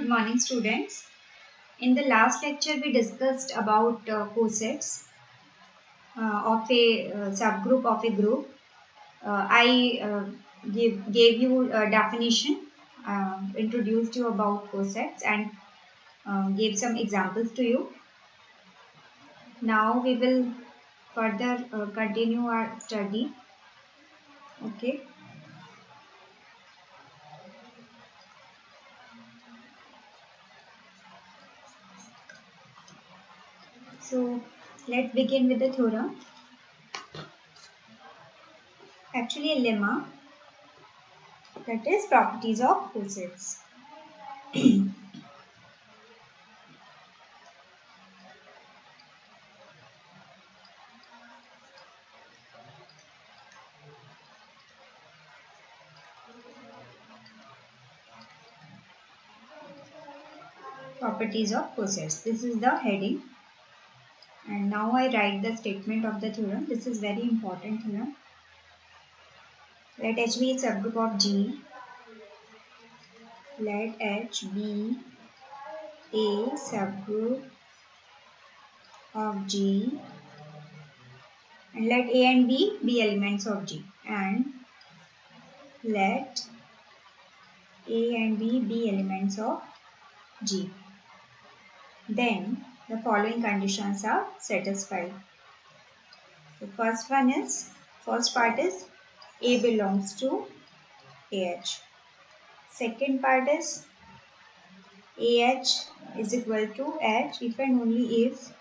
Good morning, students. In the last lecture, we discussed about cosets of a subgroup of a group. I gave you a definition, introduced you about cosets, and gave some examples to you. Now we will further continue our study. Okay. So let's begin with the theorem. Actually, a lemma, that is properties of cosets. Properties of cosets. This is the heading. And now I write the statement of the theorem. This is very important theorem. Let H be a subgroup of G. Let H be a subgroup of G. And let A and B be elements of G. And let A and B be elements of G. Then the following conditions are satisfied. The first part is A belongs to AH. Second part is AH is equal to H if and only if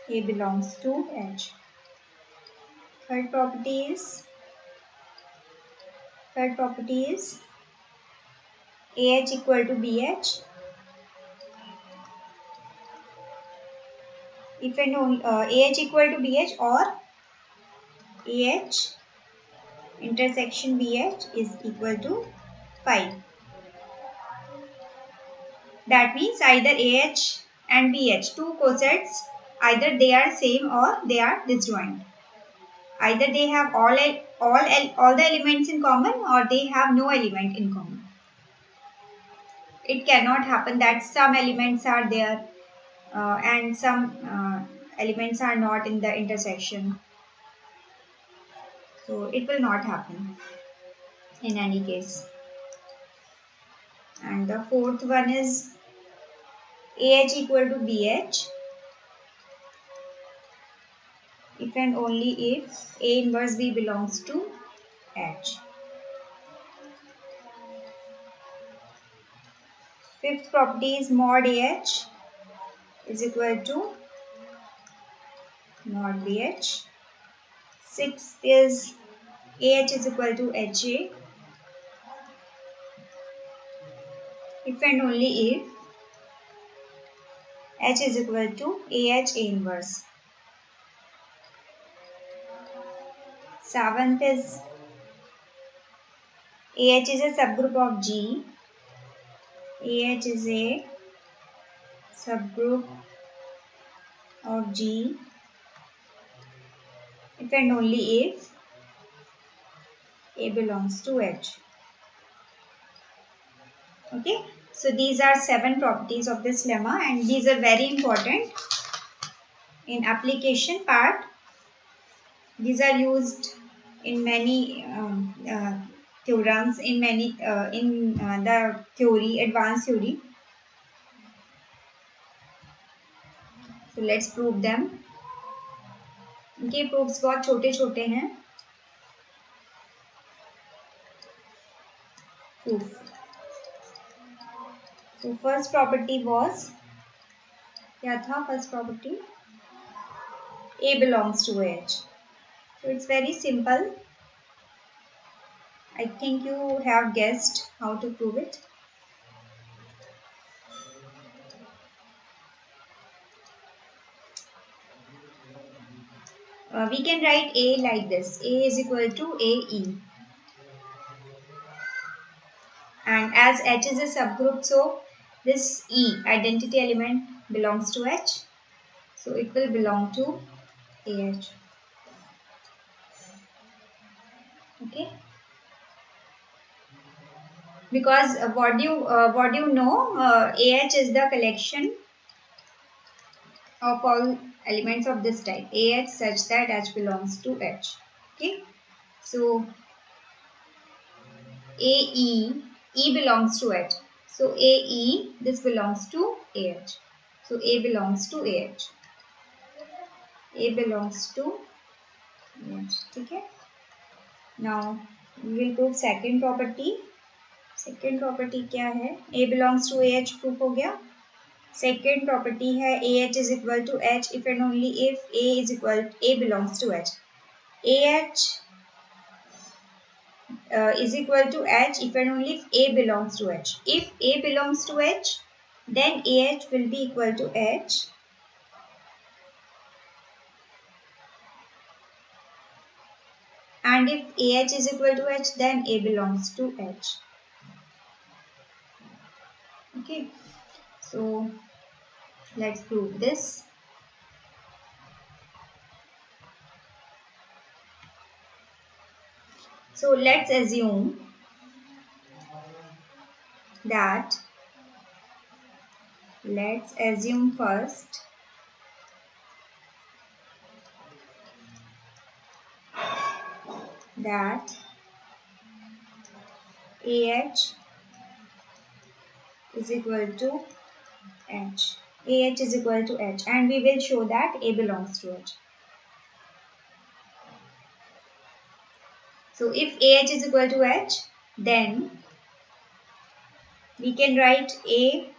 A belongs to H. Third property is AH equal to BH if and only AH equal to BH or AH intersection BH is equal to 5. That means either AH and BH, two cosets, either they are same or they are disjoint. Either they have all the elements in common or they have no element in common. It cannot happen that some elements are there and some elements are not in the intersection. So it will not happen in any case. And the fourth one is AH equal to BH if and only if A inverse B belongs to H. Fifth property is mod AH is equal to mod BH. Sixth is AH is equal to HA if and only if H is equal to AH A inverse. Seventh is AH is a subgroup of G. AH is a subgroup of G if and only if A belongs to H. Okay, so these are 7 properties of this lemma and these are very important in application part. These are used in many theorems, in the theory, advanced theory. So let's prove them. इनके proofs बहुत छोटे छोटे हैं. Proof. So first property was, क्या था first property? A belongs to H. So it's very simple. I think you have guessed how to prove it. We can write A like this. A is equal to AE. And as H is a subgroup, so this E, identity element, belongs to H. So it will belong to AH. Okay. Because what do you know? AH is the collection of all elements of this type. AH such that H belongs to H. Okay. So AE, E belongs to H. So AE, this belongs to AH. So A belongs to AH. A belongs to AH. Okay. Now we will prove second property. Second property क्या है? A belongs to AH proof हो गया. Second property है AH is equal to H if and only if A belongs to H. AH is equal to H if and only if A belongs to H. If A belongs to H, then AH will be equal to H. And if AH is equal to H, then A belongs to H. Okay. So let's prove this. So let's assume that first that AH is equal to H. AH is equal to H, and we will show that A belongs to H. So if AH is equal to H, then we can write A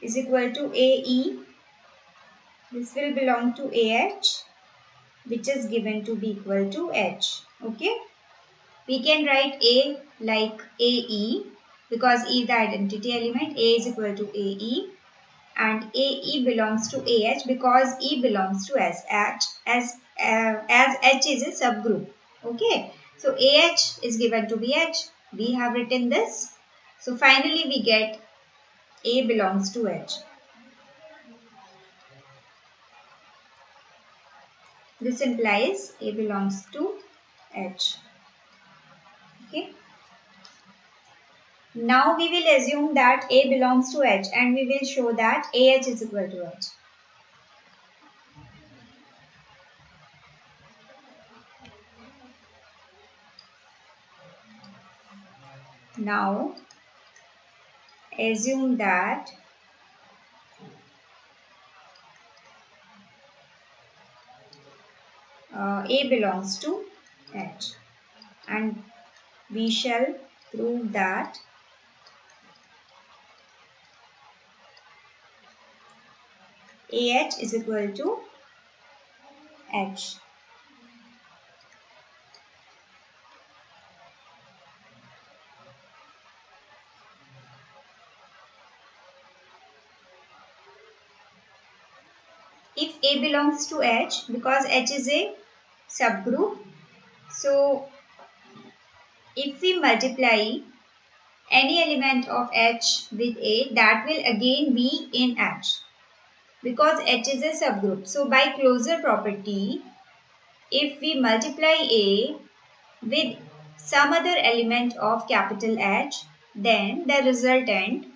is equal to AE. This will belong to AH, which is given to be equal to H. Okay. We can write A like AE because E is the identity element. A is equal to AE, and AE belongs to AH because E belongs to S. As H is a subgroup. Okay. So AH is given to be H. We have written this. So finally we get A belongs to H. This implies A belongs to H. Okay. Now we will assume that A belongs to H, and we will show that AH is equal to H. Now assume that A belongs to H, and we shall prove that AH is equal to H. If A belongs to H, because H is a subgroup, so if we multiply any element of H with A, that will again be in H, because H is a subgroup. So by closure property, if we multiply A with some other element of capital H, then the resultant,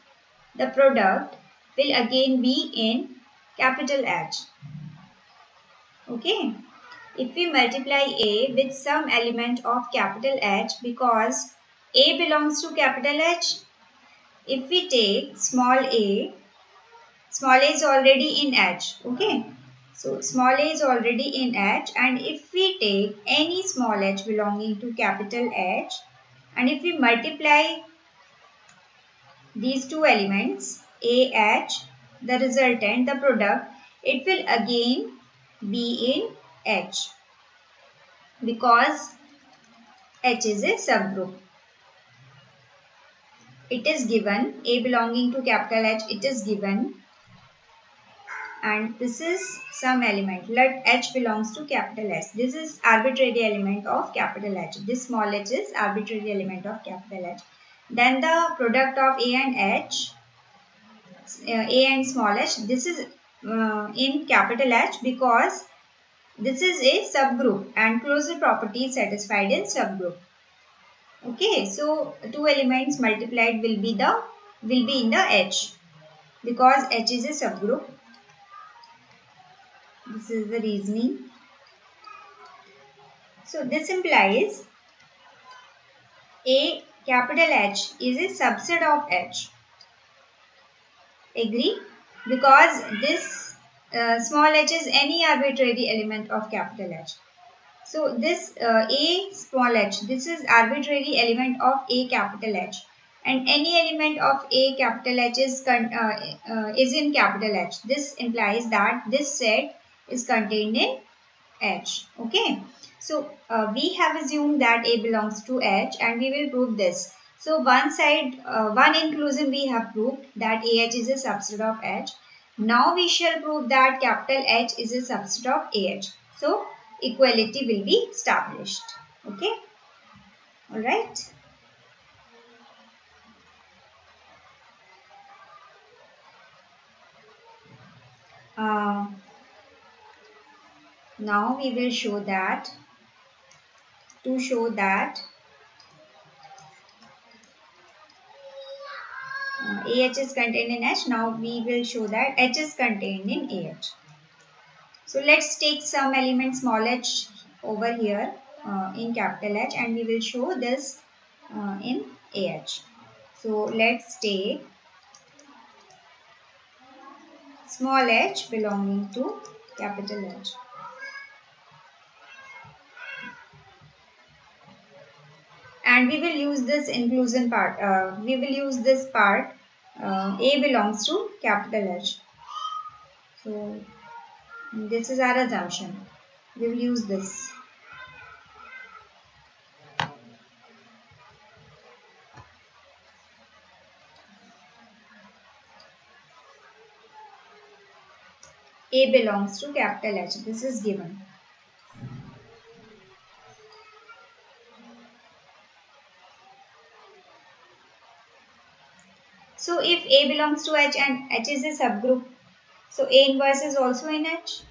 the product, will again be in capital H. Okay. If we multiply A with some element of capital H, because A belongs to capital H, if we take small a is already in H. Okay. So small a is already in H, and if we take any small h belonging to capital H, and if we multiply these two elements, AH, the resultant, the product, it will again be in H, because H is a subgroup. It is given, A belonging to capital H, it is given, and this is some element. Let H belongs to capital H. This is arbitrary element of capital H. This small h is arbitrary element of capital H. Then the product of A and H, A and small h, this is in capital H because this is a subgroup and closure property is satisfied in subgroup. Okay, so two elements multiplied will be in the H, because H is a subgroup. This is the reasoning. So this implies a capital H is a subset of H. Agree? Because this small h is any arbitrary element of capital H. So this a small h, this is arbitrary element of a capital H, and any element of a capital H is in capital H. This implies that this set is contained in H. Okay. So we have assumed that A belongs to H, and we will prove this. So one inclusive we have proved that AH is a subset of H. Now we shall prove that capital H is a subset of AH. So equality will be established. Okay. All right. Uh, Now we will show that, to show that AH is contained in H. Now we will show that H is contained in AH. So let's take some element small h over here in capital H, and we will show this in AH. So let's take small h belonging to capital H. And we will use this inclusion part. We will use this part A belongs to capital H. So this is our assumption. We will use this. A belongs to capital H. This is given. So if A belongs to H and H is a subgroup, so A inverse is also in H.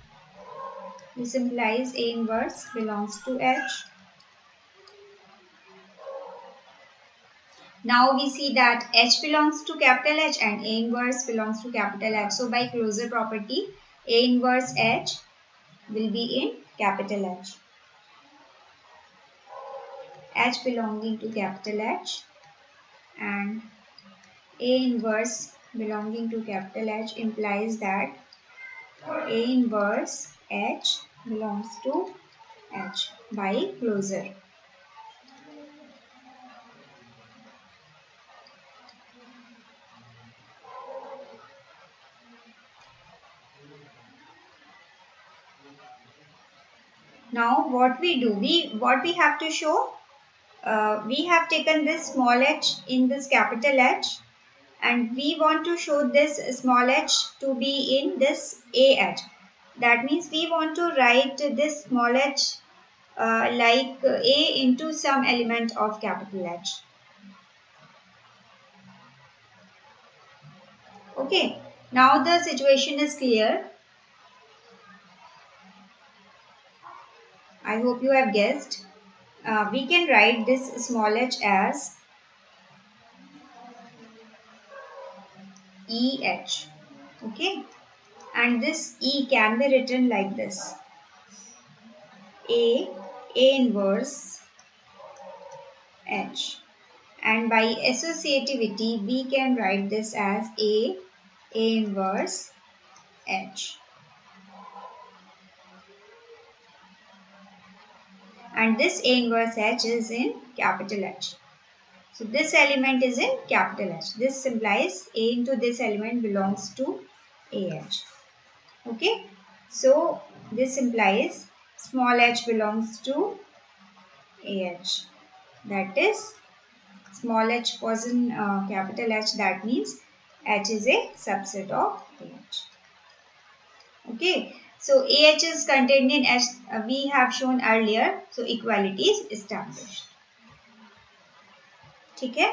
This implies A inverse belongs to H. Now we see that H belongs to capital H and A inverse belongs to capital H. So by closure property, A inverse H will be in capital H. H belonging to capital H and A inverse belonging to capital H implies that A inverse H belongs to H by closure. Now what we do, what we have to show, we have taken this small h in this capital H, and we want to show this small h to be in this AH. That means we want to write this small h like A into some element of capital H. Okay, now the situation is clear. I hope you have guessed. We can write this small h as EH. Okay, and this E can be written like this: A inverse H. And by associativity, we can write this as A inverse H. And this A inverse H is in capital H. So this element is in capital H. This implies A into this element belongs to AH. Okay. So this implies small h belongs to AH. That is, small h was in capital H. That means H is a subset of AH. Okay. So AH is contained in H. We have shown earlier. So equality is established. ठीक है,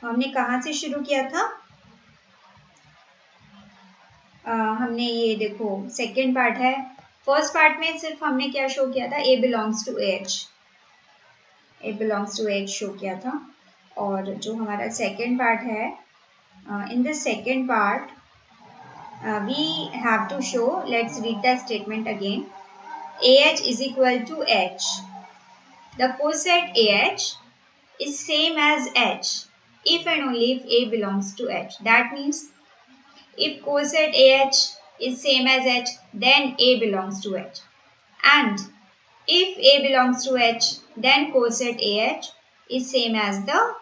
हमने कहाँ से शुरू किया था? हमने ये देखो सेकेंड पार्ट है. फर्स्ट पार्ट में सिर्फ हमने क्या शो किया था? A belongs to AH. A belongs to H show किया था. और जो हमारा सेकेंड पार्ट है, in the second part we have to show, let's read the statement again. AH is equal to H. The coset AH is same as H if and only if A belongs to H. That means if coset AH is same as H, then A belongs to H. And if A belongs to H, then coset AH is same as the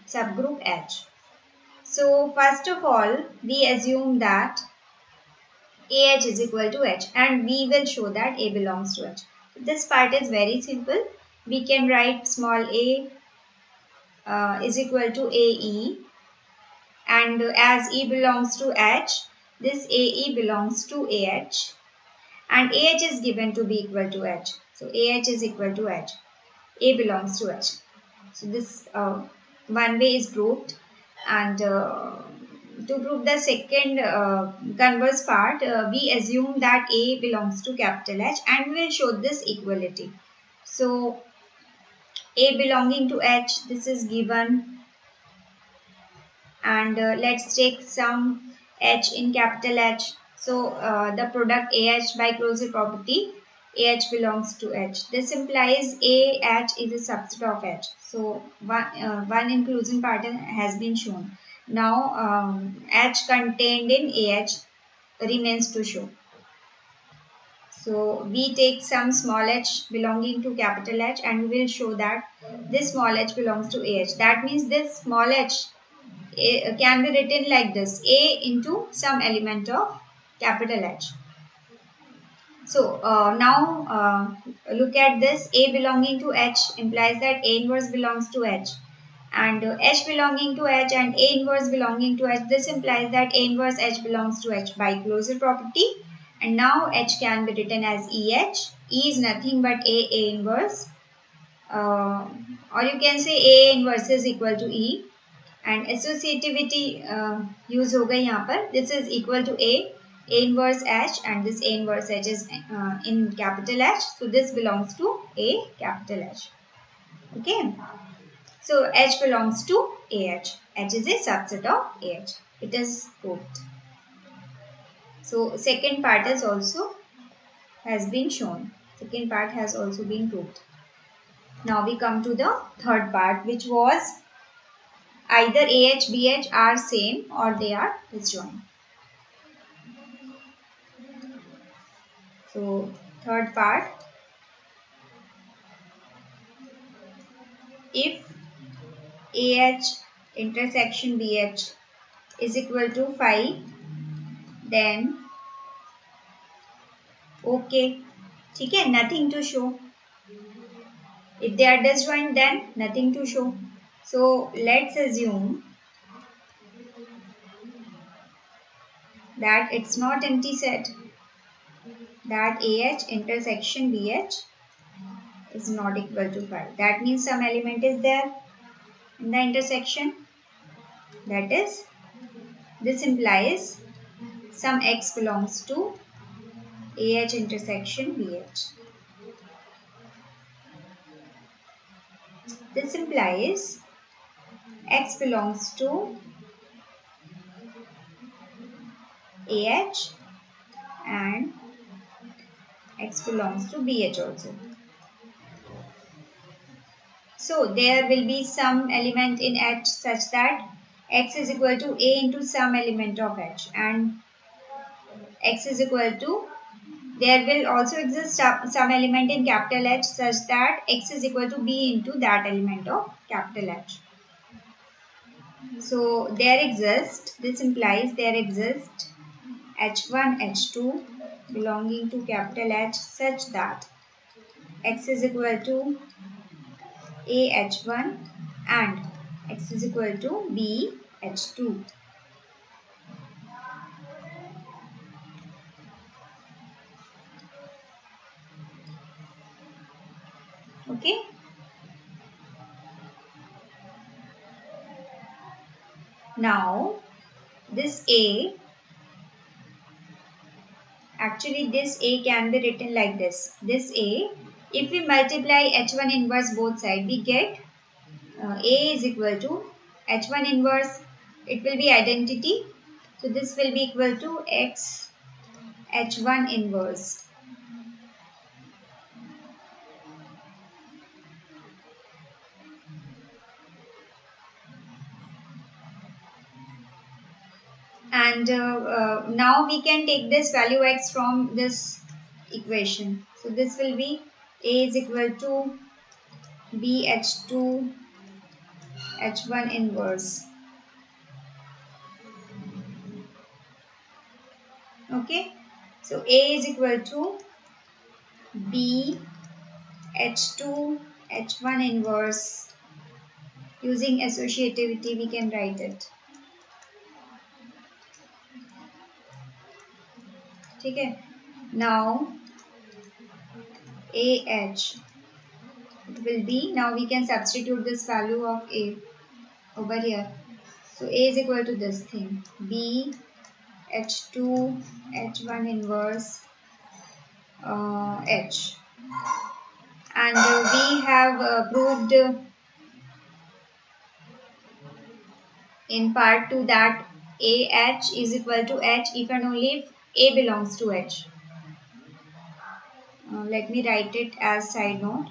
subgroup H. So first of all, we assume that AH is equal to H, and we will show that A belongs to H. This part is very simple. We can write small a is equal to AE, and as E belongs to H, this AE belongs to AH, and AH is given to be equal to H. So AH is equal to H. A belongs to H. So this one way is proved, and to prove the second converse part, we assume that A belongs to capital H, and we will show this equality. So A belonging to H, this is given, and let's take some H in capital H. So the product AH by closure property, AH belongs to H. This implies AH is a subset of H. So one inclusion pattern has been shown. Now H contained in AH remains to show. So we take some small h belonging to capital H, and we will show that this small h belongs to AH. That means this small h can be written like this: A into some element of capital H. So now look at this. A belonging to H implies that A inverse belongs to H, and H belonging to H and A inverse belonging to H. This implies that A inverse H belongs to H by closure property, and now H can be written as EH. E is nothing but A inverse, or you can say A inverse is equal to E. And associativity use हो गई यहाँ पर. This is equal to A inverse H, and this A inverse H is in capital H. So this belongs to A capital H. Okay. So H belongs to AH. H is a subset of AH. It is proved. So second part is also has been shown. Second part has also been proved. Now we come to the third part, which was either AH, BH are same or they are disjoint. So third part, if AH intersection BH is equal to 5, then okay, ठीक है, nothing to show. If they are disjoint, then nothing to show. So let's assume that it's not empty set, that AH intersection BH is not equal to 5. That means some element is there in the intersection. That is, this implies some x belongs to AH intersection BH. This implies x belongs to AH and x belongs to BH also. So there will be some element in H such that x is equal to A into some element of H, and x is equal to, there will also exist some element in capital H such that x is equal to B into that element of capital H. So there exists, this implies there exists H1, H2 belonging to capital H such that x is equal to A H1 and x is equal to B H2. Okay. Now this A, actually this A can be written like this. This A If we multiply H1 inverse both sides, we get A is equal to H1 inverse. It will be identity. So this will be equal to X H1 inverse. And now we can take this value X from this equation. So this will be A is equal to BH2 H1 inverse. Okay. So A is equal to B H2 H1 inverse. Using associativity we can write it. Okay. Now AH, it will be, now we can substitute this value of A over here. So A is equal to this thing, B H2 H1 inverse H. And we have proved in part 2 that AH is equal to H if and only if A belongs to H. Let me write it as side note.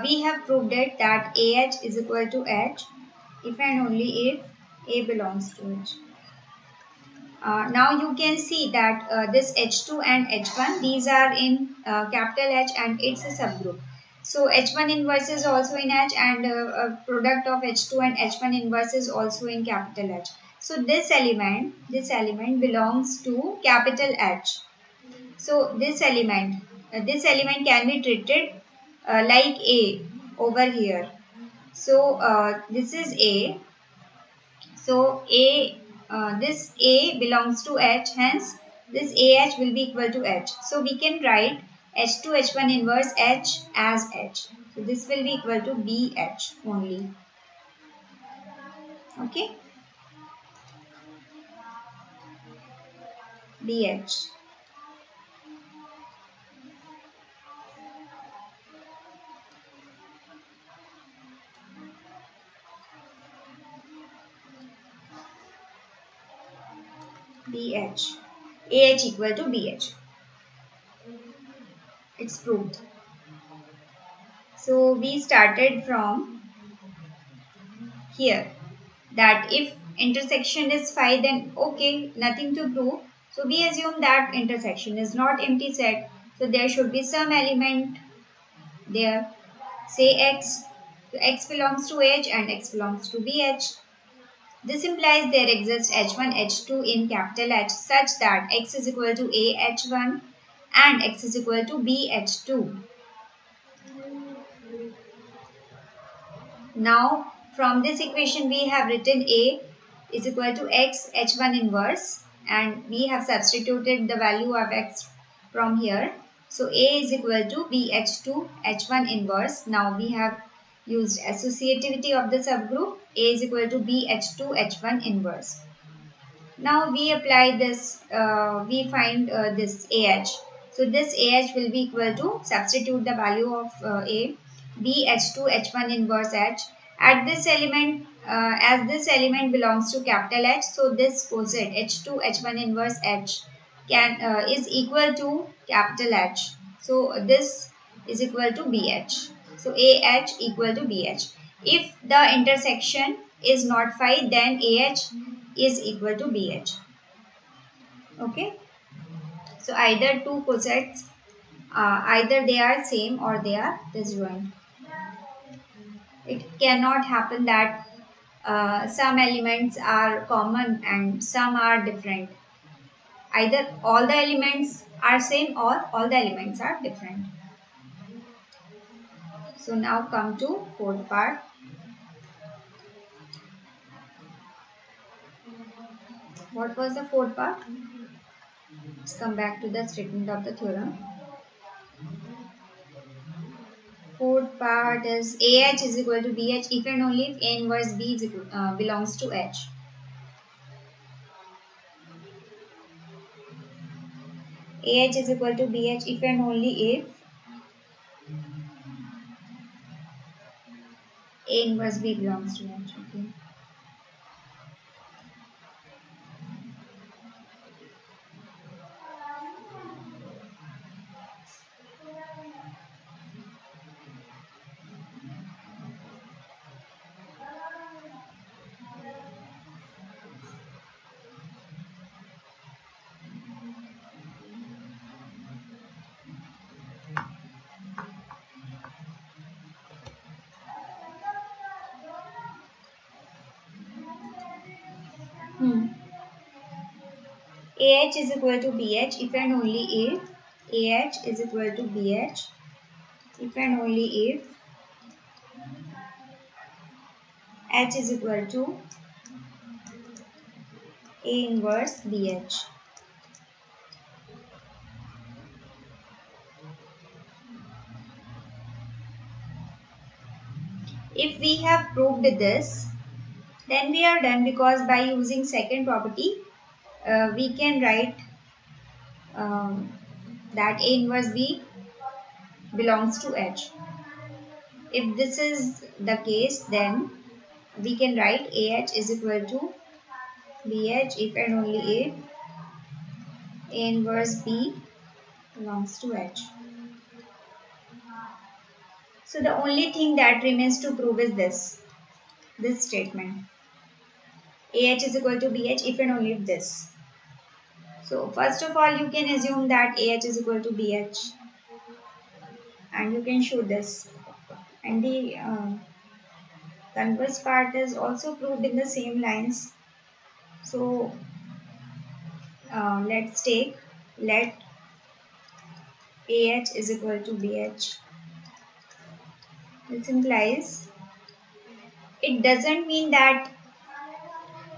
We have proved it that AH is equal to H if and only if A belongs to H. Now you can see that this H2 and H1, these are in capital H and it's a subgroup. So H1 inverse is also in H, and a product of H2 and H1 inverse is also in capital H. So this element belongs to capital H. So this element can be treated like A over here. So this is A. So this A belongs to H, hence this AH will be equal to H. So we can write H2 H1 inverse H as H. So this will be equal to BH only. Okay, BH. BH. AH equal to BH. It's proved. So we started from here that if intersection is phi, then okay, nothing to prove. So we assume that intersection is not empty set. So there should be some element there. Say X. So X belongs to H and X belongs to BH. This implies there exists H1, H2 in capital H such that X is equal to AH1 and X is equal to BH2. Now from this equation we have written A is equal to X H1 inverse, and we have substituted the value of X from here. So A is equal to BH2 H1 inverse. Now we have used associativity of the subgroup. A is equal to BH2 H1 inverse. Now we apply this, we find this AH. So this AH will be equal to, substitute the value of A, BH2 H1 inverse H. At this element, as this element belongs to capital H, so this coset H2 H1 inverse H can is equal to capital H. So this is equal to BH. So AH equal to BH. If the intersection is not phi, then AH is equal to BH. Okay. So either two cosets, either they are same or they are disjoint. It cannot happen that some elements are common and some are different. Either all the elements are same or all the elements are different. So now come to fourth part. What was the fourth part? Let's come back to the statement of the theorem. Fourth part is AH is equal to BH if and only if A inverse B is equal, belongs to H. AH is equal to BH if and only if A inverse B belongs to H. Okay. AH is equal to BH if and only if AH is equal to BH if and only if H is equal to A inverse BH. If we have proved this, then we are done, because by using second property, we can write that A inverse B belongs to H. If this is the case, then we can write AH is equal to BH if and only if A inverse B belongs to H. So the only thing that remains to prove is this statement. AH is equal to BH if and only if this. So first of all, you can assume that AH is equal to BH, and you can show this. And the converse part is also proved in the same lines. So let's take let AH is equal to BH. This implies, it doesn't mean that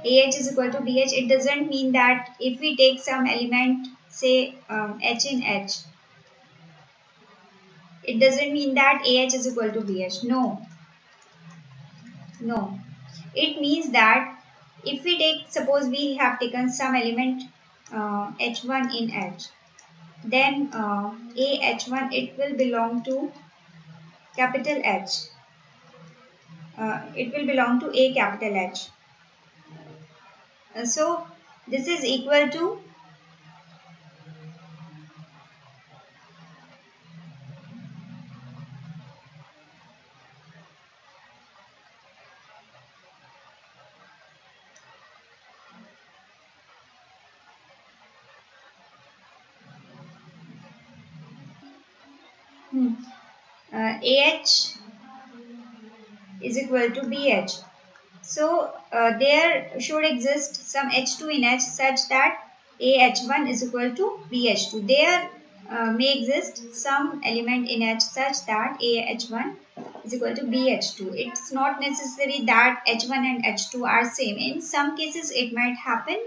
AH is equal to BH. It doesn't mean that if we take some element, say H in H, it doesn't mean that AH is equal to BH. No. It means that if we take, suppose we have taken some element H1 in H, then AH1, it will belong to capital H. It will belong to A capital H. So this is equal to AH is equal to BH. So there should exist some H2 in H such that AH1 is equal to BH2. There may exist some element in H such that AH1 is equal to BH2. It's not necessary that H1 and H2 are same. In some cases it might happen,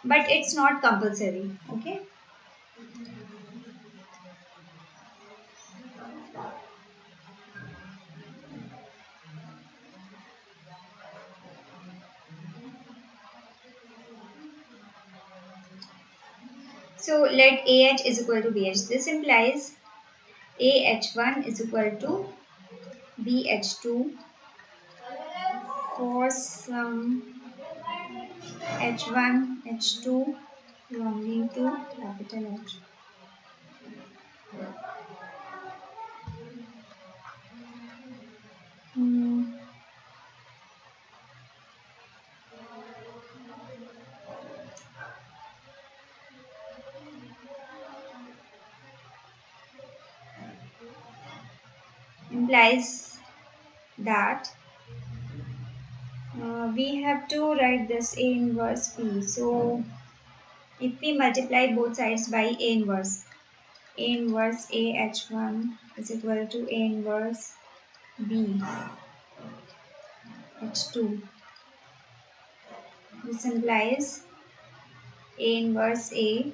but it's not compulsory. Okay. So let AH is equal to BH. This implies AH1 is equal to BH2 for some H1, H2 belonging to capital H. Implies that we have to write this A inverse B. So if we multiply both sides by A inverse AH1 is equal to A inverse B H2. This implies A inverse A,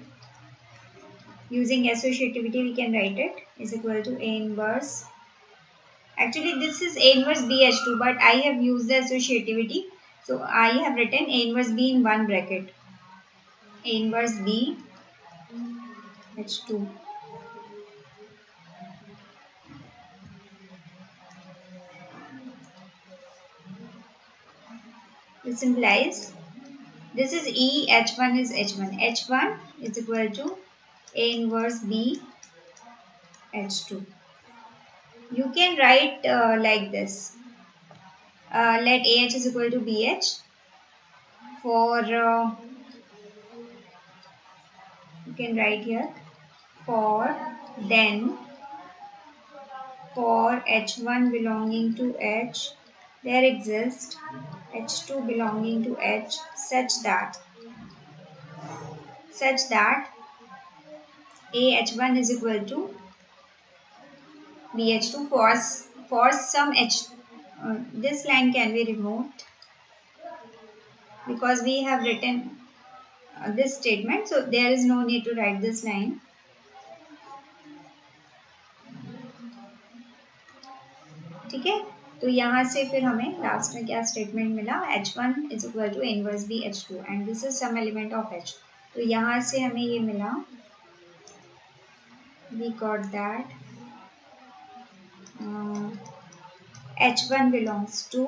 using associativity we can write it, is equal to A inverse. Actually this is A inverse BH2, but I have used the associativity. So I have written A inverse B in one bracket. A inverse B H2. This implies this is E, H1 is H1. H1 is equal to A inverse B H2. You can write like this. Let AH is equal to BH for you can write here for then for H1 belonging to H there exists H2 belonging to H such that AH1 is equal to BH2 for some H. This line can be removed because we have written this statement, so there is no need to write this line. ठीक है, तो यहाँ से फिर हमें last में क्या statement मिला, H1 is equal to inverse B H2 and this is some element of H. तो यहाँ से हमें ये मिला, we got that H1 belongs to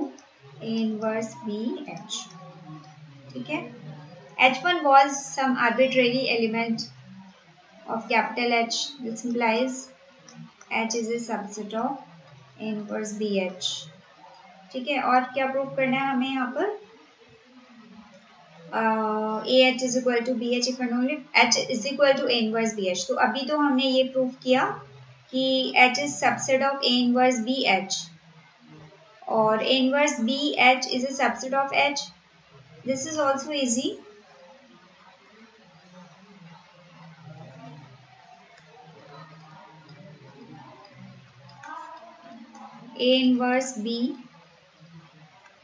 A inverse B H. ठीक है, H1 was some arbitrary element of capital H. This implies H is a subset of A inverse BH. ठीक है, और क्या प्रूव करना है हमें यहाँ पर, AH is equal to BH if and only H is equal to A inverse BH. तो अभी तो हमने ये प्रूव किया कि H is subset of A inverse BH और A inverse BH is a subset of H. This is also easy. A inverse B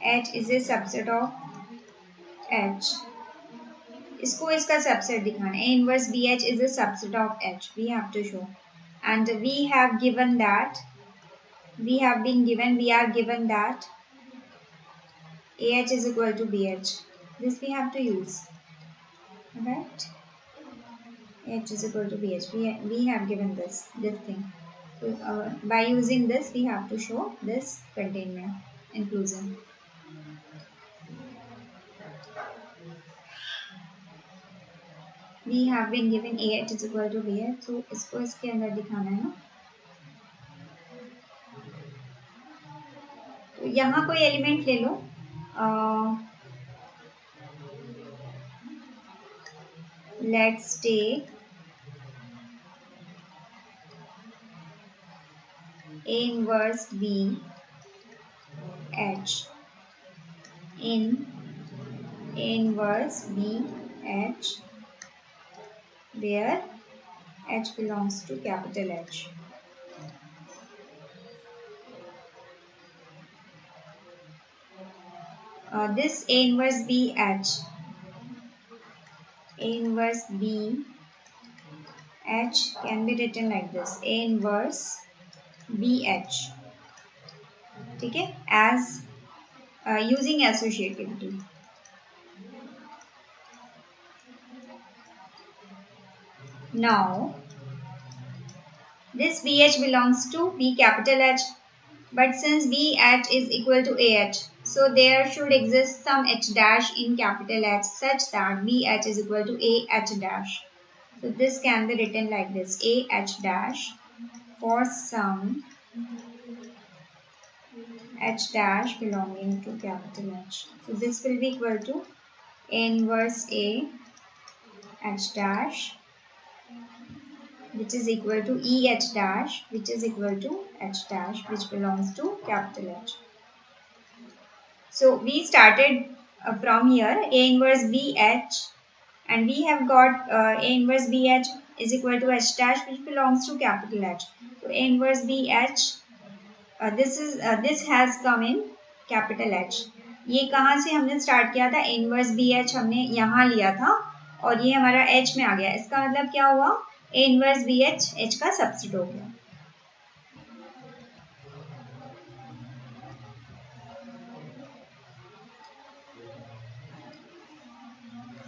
H is a subset of H. इसको इसका सबसेट दिखाना है. A inverse BH is a subset of H. We have to show, and we have given that we are given that AH is equal to BH. This we have to use, right? AH is equal to BH. We have given this thing. So, by using this, we have to show this containment inclusion. We have been given AH is equal to BH, so इसको इसके अंदर दिखाना है ना. तो यहाँ कोई element ले लो, let's take A inverse B H in A inverse B H where H belongs to capital H. This A inverse B H, A inverse B H can be written like this, A inverse B H. ठीक है, as using associativity. Now this BH belongs to B capital H, but since BH is equal to AH, so there should exist some H dash in capital H such that BH is equal to AH dash. So this can be written like this, AH dash for some H dash belonging to capital H. So this will be equal to A inverse A H dash, which is equal to EH dash, which is equal to H dash, which belongs to capital H. So we started from here, A inverse BH, and we have got A inverse BH is equal to H dash, which belongs to capital H. So A inverse BH, this has come in capital H. ये कहाँ से हमने start किया था, A inverse BH हमने यहाँ लिया था और ये हमारा H में आ गया. इसका मतलब क्या हुआ, A inverse BH H का सबसेट हो गया.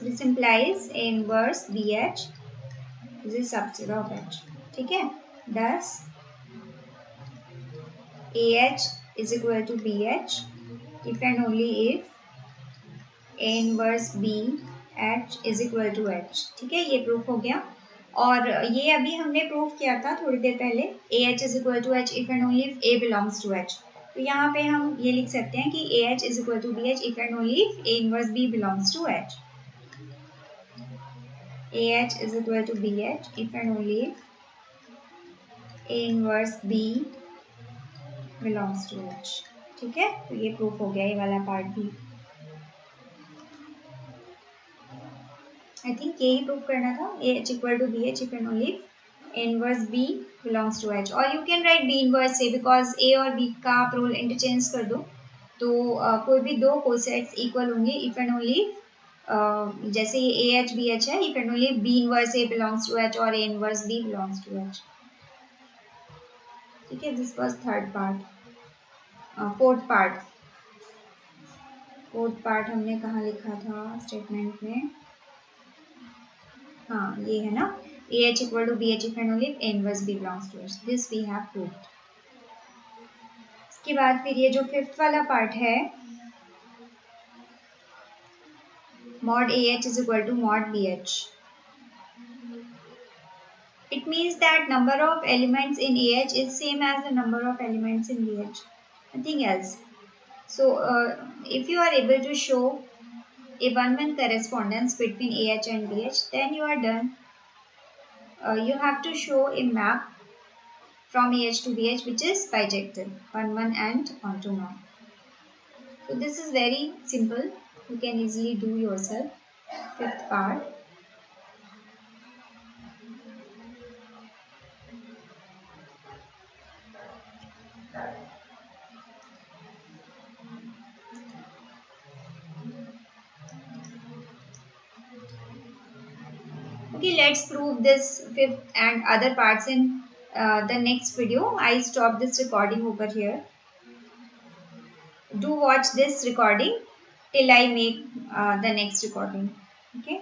This implies A inverse BH this is subset of H. ठीक है, thus AH is equal to BH if and only if A inverse B H is equal to H. ठीक है, ये proof हो गया. और ये अभी हमने प्रूफ किया था थोड़ी देर पहले, AH is equal to H if and only if A belongs to H. तो यहाँ पे हम ये लिख सकते हैं कि AH is equal to BH if and only if A inverse B belongs to H. AH is equal to BH if and only if A inverse B belongs to H. ठीक है, तो ये प्रूफ हो गया ये वाला part भी. I think यही प्रूफ करना था. AH equal to BH if and only if A inverse B belongs to H. और you can write B inverse A because A और B का आप रोल इंटरचेंज कर दो तो कोई भी दो कोसेट्स इक्वल होंगे if and only जैसे ये AH BH है if and only B inverse A belongs to H और A inverse B belongs to H. ठीक है, this was third part. Fourth part हमने कहाँ लिखा था स्टेटमेंट में. हाँ, ये है ना, AH equal to BH if and only if A inverse B belongs to H. This we have proved. इसके बाद फिर ये जो फिफ्थ वाला पार्ट है, mod AH is equal to mod BH. It means that number of elements in AH is same as the number of elements in BH. Nothing else. So, if you are able to show a one-one correspondence between AH and BH, then you are done. You have to show a map from AH to BH which is bijective, 1-1 and onto norm. So this is very simple. You can easily do yourself. Fifth part. Okay, let's prove this fifth and other parts in the next video. I stop this recording over here. Do watch this recording till I make the next recording. Okay.